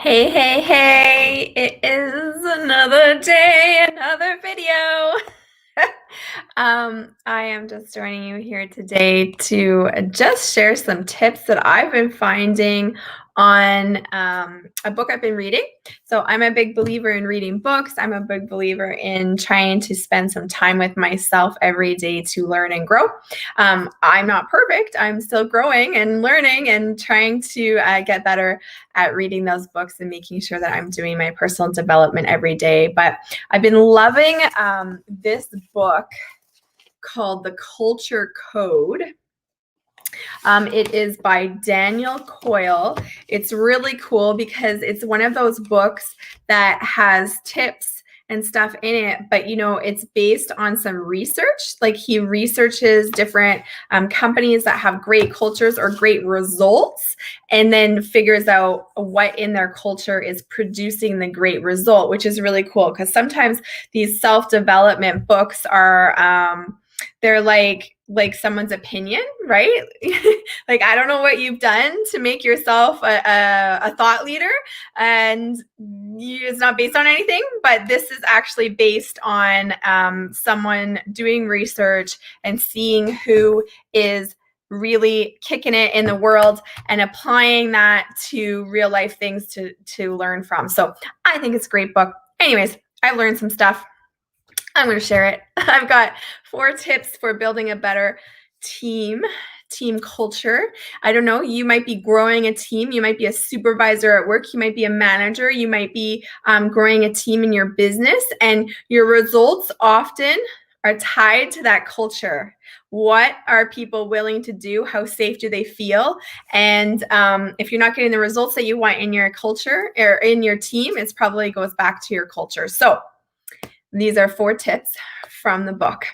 Hey, hey, hey, it is another day, another video. I am just joining you here today to just share some tips that I've been finding on a book I've been reading. So I'm a big believer in reading books. I'm a big believer in trying to spend some time with myself every day to learn and grow. I'm not perfect. I'm still growing and learning and trying to get better at reading those books and making sure that I'm doing my personal development every day. But I've been loving this book called The Culture Code. It is by Daniel Coyle. It's really cool because it's one of those books that has tips and stuff in it, but it's based on some research. Like he researches different companies that have great cultures or great results, and then figures out what in their culture is producing the great result, which is really cool because sometimes these self-development books are they're like someone's opinion, right? Like, I don't know what you've done to make yourself a thought leader, and it's not based on anything, but this is actually based on someone doing research and seeing who is really kicking it in the world and applying that to real life things to learn from. So I think it's a great book. Anyways, I've learned some stuff. I'm going to share it. I've got 4 tips for building a better team culture. I don't know, you might be growing a team. You might be a supervisor at work. You might be a manager. You might be growing a team in your business, and your results often are tied to that culture. What are people willing to do? How safe do they feel? And if you're not getting the results that you want in your culture or in your team, it probably goes back to your culture. So these are 4 tips from the book.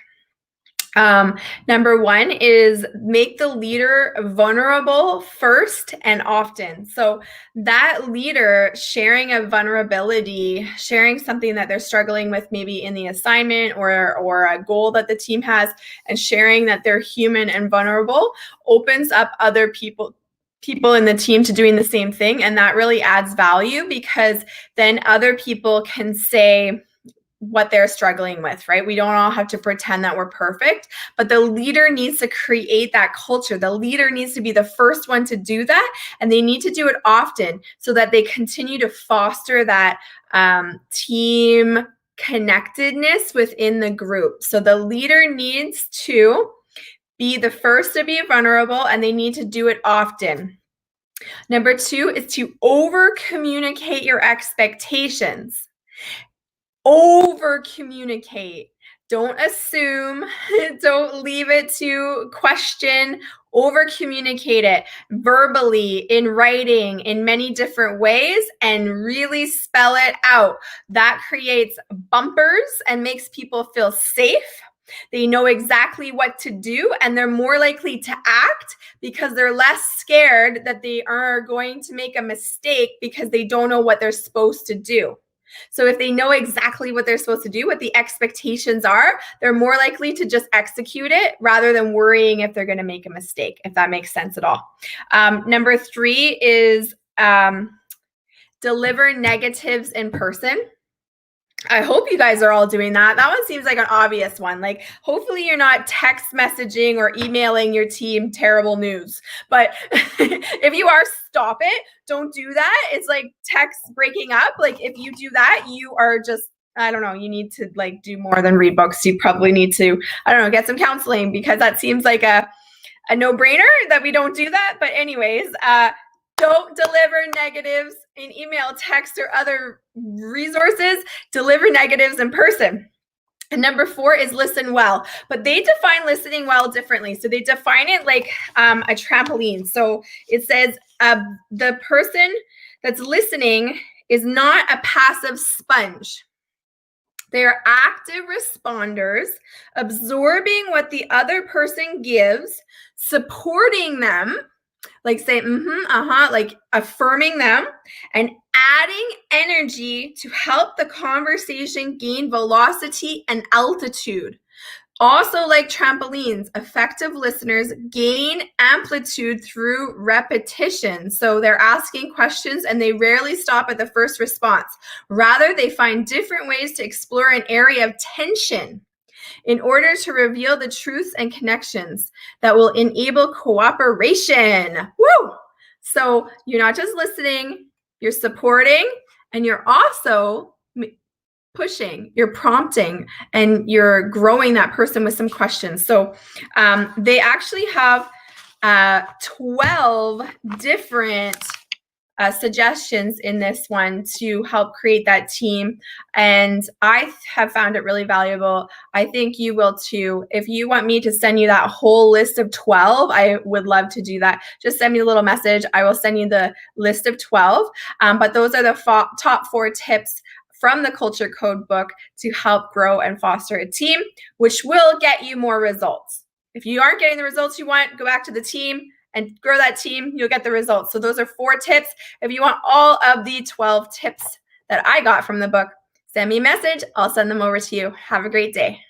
Number 1 is make the leader vulnerable first and often. So that leader sharing a vulnerability, sharing something that they're struggling with, maybe in the assignment or a goal that the team has, and sharing that they're human and vulnerable, opens up other people in the team to doing the same thing. And that really adds value, because then other people can say what they're struggling with, right? We don't all have to pretend that we're perfect, but the leader needs to create that culture. The leader needs to be the first one to do that, and they need to do it often so that they continue to foster that team connectedness within the group. So the leader needs to be the first to be vulnerable, and they need to do it often. Number 2 is to over communicate your expectations. Over communicate. Don't assume. Don't leave it to question. Over communicate it verbally, in writing, in many different ways, and really spell it out. That creates bumpers and makes people feel safe. They know exactly what to do, and they're more likely to act because they're less scared that they are going to make a mistake because they don't know what they're supposed to do. So if they know exactly what they're supposed to do, what the expectations are, they're more likely to just execute it rather than worrying if they're going to make a mistake, if that makes sense at all. Number 3 is deliver negatives in person. I hope you guys are all doing that. That one seems like an obvious one. Like, hopefully you're not text messaging or emailing your team terrible news. But if you are, stop it. Don't do that. It's like text breaking up. Like, if you do that, you are just, I don't know, you need to like do more than read books. You probably need to, I don't know, get some counseling, because that seems like a no-brainer that we don't do that. But anyways, don't deliver negatives in email, text, or other resources. Deliver negatives in person. And number 4 is listen well. But they define listening well differently. So they define it like a trampoline. So it says the person that's listening is not a passive sponge. They are active responders, absorbing what the other person gives, supporting them, like say, like affirming them, and adding energy to help the conversation gain velocity and altitude. Also, like trampolines, effective listeners gain amplitude through repetition. So they're asking questions and they rarely stop at the first response. Rather, they find different ways to explore an area of tension in order to reveal the truths and connections that will enable cooperation. Woo! So you're not just listening, you're supporting, and you're also pushing, you're prompting, and you're growing that person with some questions. So they actually have 12 different suggestions in this one to help create that team. And I have found it really valuable. I think you will too. If you want me to send you that whole list of 12, I would love to do that. Just send me a little message. I will send you the list of 12. But those are the top 4 tips from the Culture Code book to help grow and foster a team, which will get you more results. If you aren't getting the results you want, go back to the team and grow that team, you'll get the results. So those are 4 tips. If you want all of the 12 tips that I got from the book, send me a message. I'll send them over to you. Have a great day.